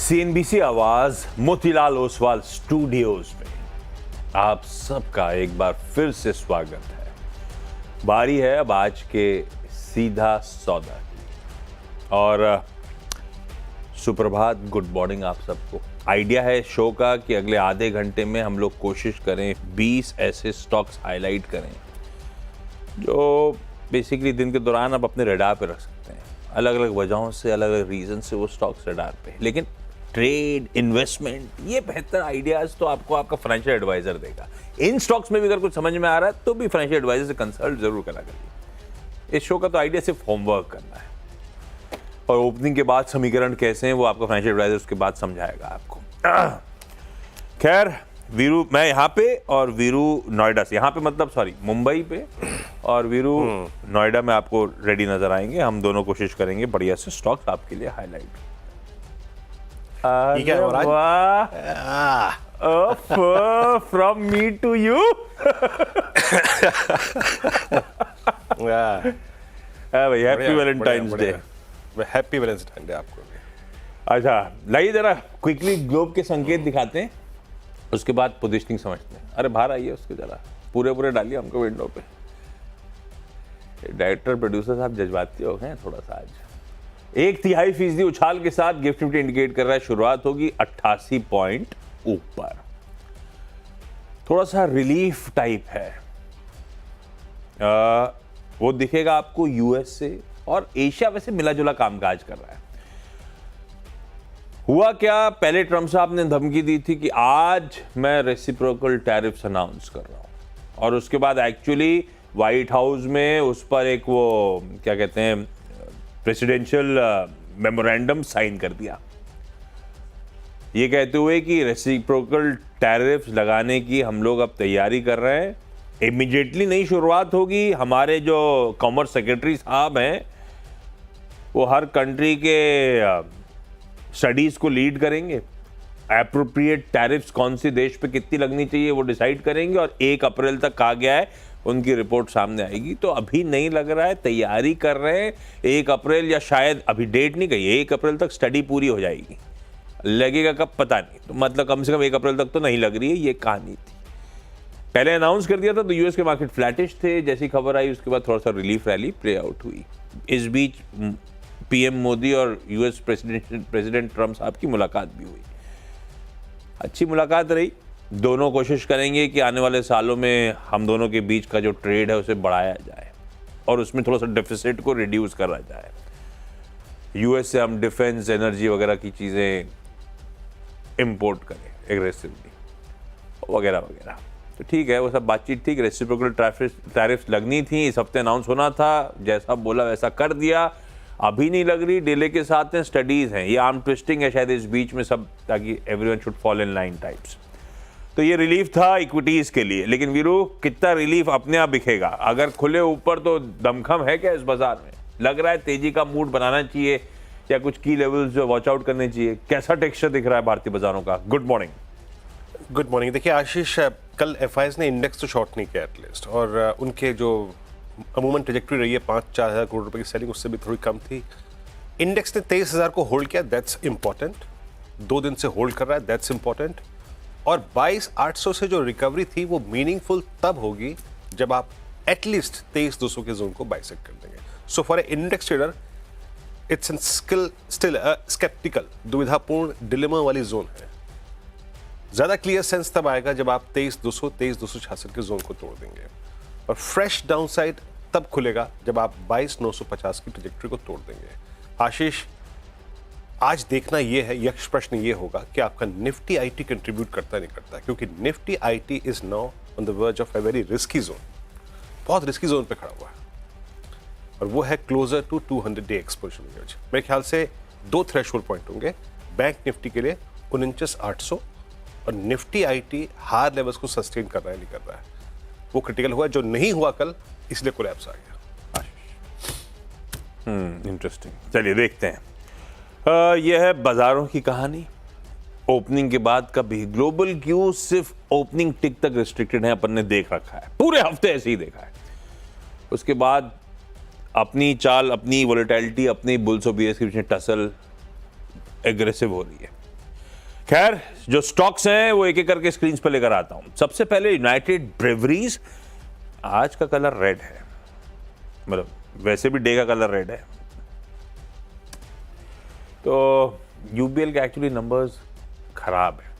CNBC आवाज Motilal Oswal studios में आप सबका एक बार फिर से स्वागत है। बारी है अब आज के सीधा सौदा की और सुप्रभात, गुड मॉर्निंग आप सबको। आइडिया है शो का कि अगले आधे घंटे में हम लोग कोशिश करें 20 ऐसे स्टॉक्स हाईलाइट करें जो बेसिकली दिन के दौरान आप अपने रडार पे रख सकते हैं। अलग अलग वजहों से, अलग अलग रीजन से वो स्टॉक्स रडार पे, लेकिन ट्रेड, इन्वेस्टमेंट, ये बेहतर आइडियाज तो आपको आपका फाइनेंशियल एडवाइजर देगा। इन स्टॉक्स में भी अगर कुछ समझ में आ रहा है तो भी फाइनेंशियल एडवाइजर से कंसल्ट जरूर करा करिए। इस शो का तो आइडिया सिर्फ होमवर्क करना है और ओपनिंग के बाद समीकरण कैसे हैं वो आपका फाइनेंशियल एडवाइजर उसके बाद समझाएगा आपको। खैर, वीरू मैं यहाँ पे और वीरू नोएडा से, यहाँ पे मतलब सॉरी मुंबई पे, और वीरू नोएडा में आपको रेडी नजर आएंगे। हम दोनों कोशिश करेंगे बढ़िया से स्टॉक्स आपके लिए highlight. From me to you. भाई happy Valentine's day. Happy Valentine's day आपको भी। अच्छा, लाइए जरा क्विकली ग्लोब के संकेत दिखाते हैं, उसके बाद पोजीशनिंग समझते हैं। अरे बाहर आइए, उसके जरा पूरे डालिए हमको विंडो पे। डायरेक्टर प्रोड्यूसर साहब जज्बाती हो गए थोड़ा सा आज। 1/3% उछाल के साथ गिफ्ट निफ्टी इंडिकेट कर रहा है शुरुआत होगी 88 पॉइंट ऊपर। थोड़ा सा रिलीफ टाइप है, वो दिखेगा आपको यूएस से, और एशिया वैसे मिला जुला कामकाज कर रहा है। हुआ क्या, पहले ट्रम्प साहब ने धमकी दी थी कि आज मैं रेसिप्रोकल टैरिफ्स अनाउंस कर रहा हूं, और उसके बाद एक्चुअली व्हाइट हाउस में उस पर एक वो क्या कहते हैं प्रेसिडेंशियल मेमोरेंडम साइन कर दिया, ये कहते हुए कि रेसिप्रोकल टैरिफ्स लगाने की हम लोग अब तैयारी कर रहे हैं। इमीडिएटली नहीं शुरुआत होगी। हमारे जो कॉमर्स सेक्रेटरी साहब हैं वो हर कंट्री के स्टडीज को लीड करेंगे। एप्रोप्रिएट टैरिफ्स कौन सी देश पे कितनी लगनी चाहिए वो डिसाइड करेंगे, और 1 अप्रैल तक कहा गया है उनकी रिपोर्ट सामने आएगी। तो अभी नहीं लग रहा है, तैयारी कर रहे हैं। 1 अप्रैल या शायद अभी डेट नहीं कही, 1 अप्रैल तक स्टडी पूरी हो जाएगी। लगेगा कब पता नहीं, तो मतलब कम से कम 1 अप्रैल तक तो नहीं लग रही है, ये कहानी थी। पहले अनाउंस कर दिया था तो यूएस के मार्केट फ्लैटिश थे, जैसी खबर आई उसके बाद थोड़ा सा रिलीफ रैली प्ले आउट हुई। इस बीच पीएम मोदी और यूएस प्रेसिडेंट ट्रम्प साहब की मुलाकात भी हुई। अच्छी मुलाकात रही। दोनों कोशिश करेंगे कि आने वाले सालों में हम दोनों के बीच का जो ट्रेड है उसे बढ़ाया जाए और उसमें थोड़ा सा डेफिसिट को रिड्यूस करा जाए। यूएस से हम डिफेंस, एनर्जी वगैरह की चीज़ें इंपोर्ट करें एग्रेसिवली वगैरह वगैरह। तो ठीक है, वो सब बातचीत ठीक। रेसिप्रोकल टैरिफ्स लगनी थी, इस हफ्ते अनाउंस होना था, जैसा बोला वैसा कर दिया। अभी नहीं लग रही, डिले के साथ हैं, स्टडीज हैं, ये आर्म ट्विस्टिंग है शायद इस बीच में सब, ताकि everyone should fall in line types. तो ये रिलीफ था इक्विटीज के लिए, लेकिन वीरू कितना रिलीफ अपने आप दिखेगा। अगर खुले ऊपर तो दमखम है क्या इस बाजार में? लग रहा है तेजी का मूड बनाना चाहिए या कुछ की लेवल्स जो वॉच आउट करने चाहिए? कैसा टेक्सचर दिख रहा है भारतीय बाजारों का? Good morning. Good morning. देखिए आशीष, कल एफआईएस ने इंडेक्स तो शॉर्ट नहीं किया एटलीस्ट, और उनके जो अमूमन ट्रेजेक्टरी रही है 5-4 हज़ार करोड़ रुपए की सेलिंग, उससे भी थोड़ी कम थी। इंडेक्स ने 23,000 को होल्ड किया, दैट्स इंपॉर्टेंट। 2 दिन से होल्ड कर रहा है, दैट्स इंपॉर्टेंट। और 22,800 से जो रिकवरी थी वो मीनिंगफुल तब होगी जब आप एटलीस्ट 23,200 के जोन को बाइसेक्ट कर देंगे। So for a index trader it's still sceptical, दुविधापूर्ण डिलेमा वाली जोन है। ज्यादा क्लियर सेंस तब आएगा जब आप 23,200, 23,266 के जोन को तोड़ देंगे, और फ्रेश डाउनसाइड तब खुलेगा जब आप 22,950 की ट्रैजेक्टरी को तोड़ देंगे। आशीष, आज देखना यह है, यक्ष प्रश्न यह होगा कि आपका निफ्टी आईटी कंट्रीब्यूट करता नहीं करता, क्योंकि Nifty IT is now on the verge of a very risky zone, बहुत रिस्की जोन पे खड़ा हुआ है, और वो है closer to 200 day exposure leverage. मेरे ख्याल से 2 थ्रेशोल्ड पॉइंट होंगे बैंक निफ्टी के लिए, 49,800, और निफ्टी आईटी हायर लेवल्स को सस्टेन कर रहा है नहीं कर रहा है, वो क्रिटिकल हुआ, जो नहीं हुआ कल, इसलिए कोलैप्स आ गया। इंटरेस्टिंग। चलिए देखते हैं। यह है बाजारों की कहानी। ओपनिंग के बाद कभी ग्लोबल क्यू सिर्फ ओपनिंग टिक तक रिस्ट्रिक्टेड है, अपन ने देख रखा है, पूरे हफ्ते ऐसे ही देखा है। उसके बाद अपनी चाल, अपनी वोलेटिलिटी, अपनी बुल्स और बीयर्स के बीच में टसल एग्रेसिव हो रही है। खैर, जो स्टॉक्स हैं वो एक एक करके स्क्रीन पे लेकर आता हूं। सबसे पहले यूनाइटेड ब्रेवरीज, आज का कलर रेड है, मतलब वैसे भी डे का कलर रेड है। तो यूबीएल के एक्चुअली नंबर्स खराब है।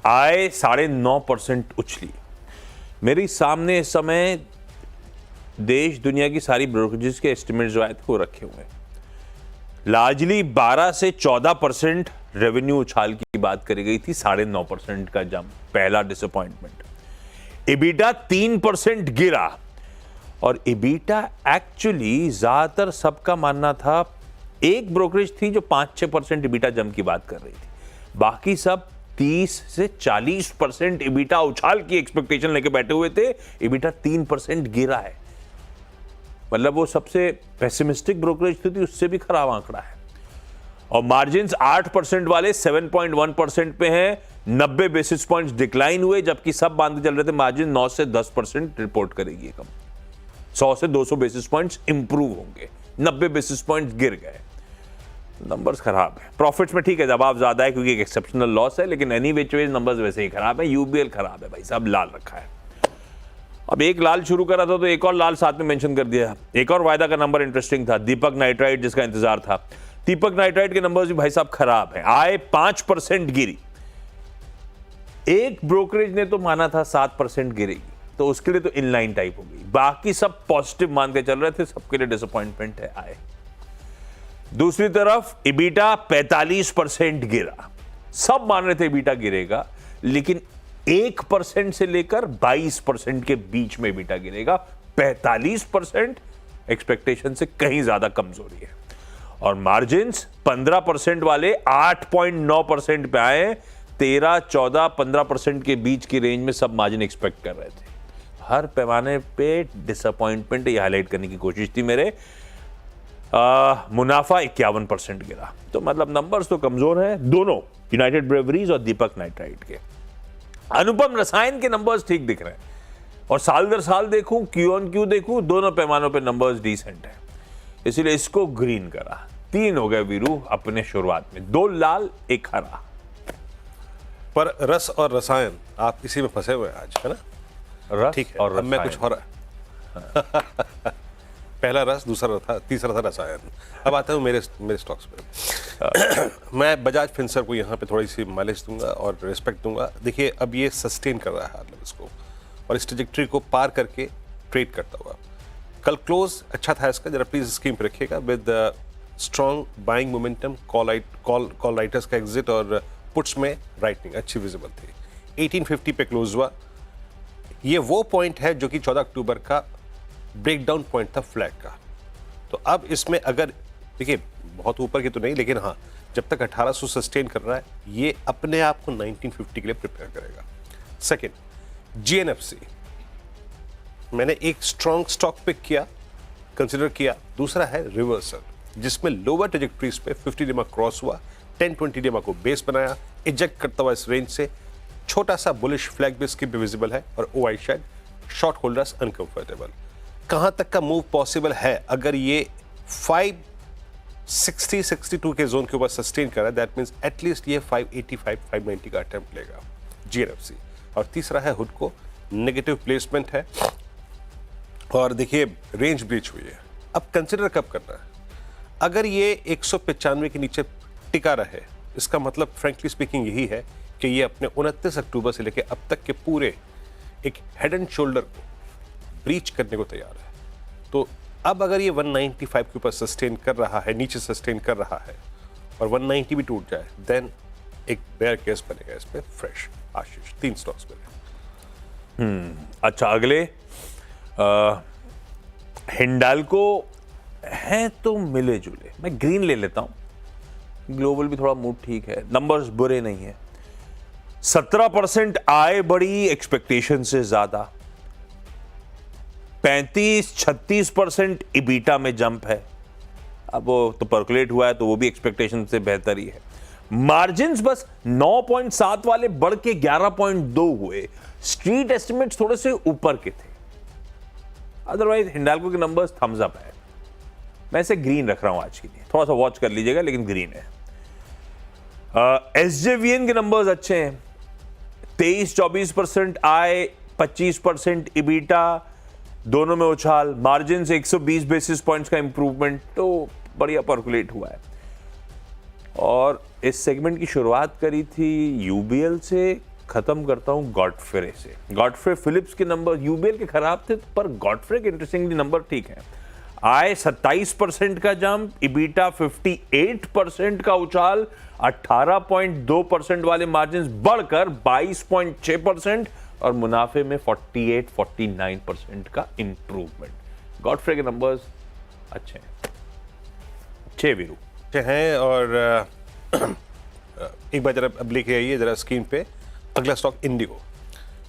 आय 9.5% उछली। मेरे सामने इस समय देश दुनिया की सारी ब्रोकरेजेस के एस्टिमेट्स जो आए थे वो रखे हुए हैं। लार्जली 12 से 14% रेवेन्यू उछाल की बात करी गई थी, 9.5% का जंप, पहला डिसअपॉइंटमेंट। इबिटा 3% गिरा, और इबिटा एक्चुअली ज्यादातर सबका मानना था, एक ब्रोकरेज थी जो 5-6% इबिटा जंप की बात कर रही थी, बाकी सब 30 से 40% इबिटा उछाल की एक्सपेक्टेशन लेके बैठे हुए थे। इबिटा 3% गिरा है, मतलब वो सबसे पेसिमिस्टिक ब्रोकरेज थी उससे भी खराब आंकड़ा है। और मार्जिन्स 8% वाले 7.1% पे हैं, 90 बेसिस पॉइंट्स डिक्लाइन हुए, जबकि सब बांध चल रहे थे मार्जिन 9 से 10% रिपोर्ट करेगी कम, 100 से 200 बेसिस पॉइंट्स इंप्रूव होंगे, 90 बेसिस पॉइंट्स गिर गए। नंबर्स खराब है। प्रॉफिट्स में ठीक है, दबाव ज्यादा है क्योंकि एक एक्सेप्शनल लॉस है, लेकिन एनी विच वे नंबर्स वैसे ही खराब है। यूबीएल खराब है भाई साहब, लाल रखा है। अब एक लाल शुरू करा था तो एक और लाल साथ में मेंशन कर दिया। एक और वायदा का नंबर इंटरेस्टिंग था, दीपक नाइट्राइट, जिसका इंतजार था। दीपक नाइट्राइट के नंबर्स भी भाई साहब खराब है। आय 5% गिरी। एक ब्रोकरेज ने तो माना था 7% गिरेगी, तो उसके लिए तो इनलाइन टाइप हो गई। बाकी सब पॉजिटिव मान के चल रहे थे, सबके लिए डिसअपॉइंटमेंट है आय। दूसरी तरफ इबिटा 45% गिरा। सब मान रहे थे इबिटा गिरेगा, लेकिन 1% से लेकर 22% के बीच में इबिटा गिरेगा। 45% एक्सपेक्टेशन से कहीं ज्यादा कमजोरी है। और मार्जिन्स 15% वाले 8.9% पे आए। 13, 14, 15% के बीच की रेंज में सब मार्जिन एक्सपेक्ट कर रहे थे। हर पैमाने पे डिसअपॉइंटमेंट ये हाईलाइट करने की कोशिश थी मेरे। मुनाफा 51% गिरा। तो मतलब नंबर्स तो कमजोर हैं दोनों, यूनाइटेड ब्रेवरीज और दीपक नाइट्राइट के। अनुपम रसायन के नंबर्स ठीक दिख रहे हैं, और साल दर साल देखूं, क्यू ऑन क्यू देखूं, दोनों पैमानों पे नंबर्स डिसेंट है, इसलिए इसको ग्रीन करा। 3 हो गए वीरू अपने शुरुआत में, 2 लाल 1 हरा। पर रस और रसायन आप इसी में फंसे हुए हैं आज, है ना? रस ठीक है, और अब मैं रसायन। कुछ हो रहा है। पहला रस, दूसरा था, तीसरा था रसायन। अब आता हूँ मेरे स्टॉक्स पे। मैं बजाज फिनसर को यहाँ पे थोड़ी सी माइलेज दूंगा और रिस्पेक्ट दूंगा। देखिए, अब ये सस्टेन कर रहा है हाल इसको, और इस ट्रैजेक्टरी को पार करके ट्रेड करता हुआ। कल क्लोज अच्छा था इसका, जरा प्लीज स्क्रीन पे रखिएगा। With strong buying momentum, call writers का एग्जिट और पुट्स में राइटनिंग अच्छी विजिबल थी। 1850 पे क्लोज हुआ। ये वो पॉइंट है जो कि 14 अक्टूबर का ब्रेकडाउन पॉइंट था फ्लैग का। तो अब इसमें अगर देखिए, बहुत ऊपर की तो नहीं, लेकिन हाँ, जब तक 1800 सस्टेन कर रहा है, ये अपने आप को 1950 के लिए प्रिपेयर करेगा। सेकंड, जीएनएफसी मैंने एक स्ट्रॉन्ग स्टॉक पिक किया, कंसिडर किया। दूसरा है रिवर्सल, जिसमें लोअर ट्रेजेक्टरीज पे 50 डेमा क्रॉस हुआ, 10-20 डेमा को बेस बनाया, इजेक्ट करता हुआ इस रेंज से छोटा सा बुलिश फ्लैग भी इसकी विजिबल है, और OI shed, short holders uncomfortable. कहां तक का मूव पॉसिबल है? अगर ये 560-62 के जोन के ऊपर सस्टेन कर रहा है, दैट मींस एटलीस्ट ये 585-590 का अटेम्प्ट लेगा जीएनएफसी। और तीसरा है हुडको, नेगेटिव प्लेसमेंट है, और देखिए रेंज ब्रीच हुई है। अब कंसिडर कब करना है? अगर ये 195 के नीचे टिका रहे, इसका मतलब फ्रैंकली स्पीकिंग यही है कि ये अपने 29 अक्टूबर से लेकर अब तक के पूरे एक हेड एंड शोल्डर को ब्रीच करने को तैयार है। तो अब अगर ये 195 के ऊपर सस्टेन कर रहा है, नीचे सस्टेन कर रहा है, और 190 भी टूट जाए, देन एक बेयर केस बनेगा इस पे फ्रेश। आशीष, 3 स्टॉक्स बने। अच्छा, अगले हिंडाल्को है तो मिले जुले, मैं ग्रीन ले लेता हूं। ग्लोबल भी थोड़ा मूड ठीक है, नंबर्स बुरे नहीं है। 17% आय बढ़ी एक्सपेक्टेशन से ज्यादा। 35-36% इबीटा में जंप है। अब वो तो परकुलेट हुआ है, तो वो भी एक्सपेक्टेशन से बेहतर ही है। मार्जिन्स बस 9.7 वाले बढ़ के 11.2 हुए। स्ट्रीट एस्टिमेट्स थोड़े से ऊपर के थे। अदरवाइज हिंडाल्को के नंबर्स थम्स अप है। मैं इसे ग्रीन रख रहा हूं आज के लिए, थोड़ा सा वॉच कर लीजिएगा, लेकिन ग्रीन है। SJVN के नंबर्स अच्छे हैं, 23-24% आय, 25% इबिटा, दोनों में उछाल, मार्जिन से 120 बेसिस पॉइंट्स का इंप्रूवमेंट, तो बढ़िया पर्कुलेट हुआ है। और इस सेगमेंट की शुरुआत करी थी यूबीएल से, खत्म करता हूं गॉडफ्रे से। गॉडफ्रे फिलिप्स के नंबर यूबीएल के खराब थे, पर गॉडफ्रे के इंटरेस्टिंगली नंबर ठीक है। आय 27% का जंप, इबिटा 58% का उछाल, 18.2% वाले मार्जिन बढ़कर 22.6% और मुनाफे में 48-49% का इंप्रूवमेंट। गॉडफ्रे के नंबर्स अच्छे हैं, अच्छे वीरू अच्छे हैं। और एक बार जरा अब लेके आइए जरा स्क्रीन पे अगला स्टॉक इंडिगो।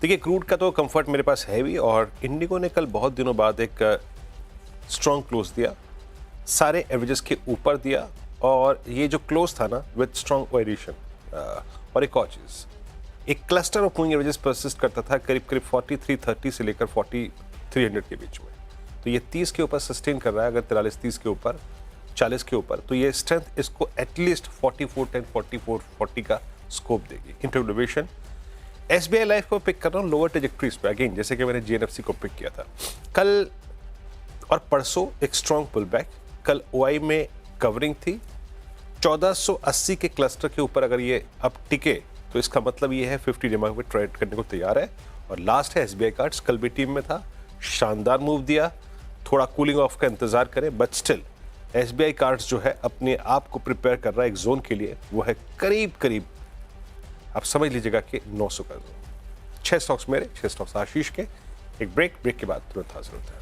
देखिए क्रूड का तो कंफर्ट मेरे पास है भी, और इंडिगो ने कल बहुत दिनों बाद एक स्ट्रॉन्ग क्लोज दिया, सारे एवरेजेस के ऊपर दिया, और ये जो क्लोज था ना विद स्ट्रॉन्ग वेरिएशन। और एक और चीज़, एक cluster of moving averages persist करता था करीब करीब 4330 से लेकर 4300 के बीच में, तो ये 30 के ऊपर सस्टेन कर रहा है। अगर 43-30 के ऊपर, 40 के ऊपर, तो ये स्ट्रेंथ इसको एटलीस्ट 4410 4440 का स्कोप देगी। इंट्रोड्यूशन एसबीआई लाइफ को पिक कर रहा हूँ लोअर ट्रेजेक्ट्रीज पे, अगेन जैसे कि मैंने जीएनएफसी को पिक किया था। कल और परसों एक स्ट्रॉन्ग पुल बैक, कल ओआई में कवरिंग थी 1480 के क्लस्टर के ऊपर, अगर ये अब टिके तो इसका मतलब ये है 50 डिमांड पे ट्रेड करने को तैयार है। और लास्ट है एसबीआई कार्ड्स, कल भी टीम में था, शानदार मूव दिया, थोड़ा कूलिंग ऑफ का इंतजार करें, बट स्टिल एसबीआई कार्ड्स जो है अपने आप को प्रिपेयर कर रहा है एक जोन के लिए, वो है करीब करीब आप समझ लीजिएगा कि 900 का जोन। 6 स्टॉक्स मेरे, 6 स्टॉक्स आशीष के। एक ब्रेक के बाद तुरंत हाजिर होता है।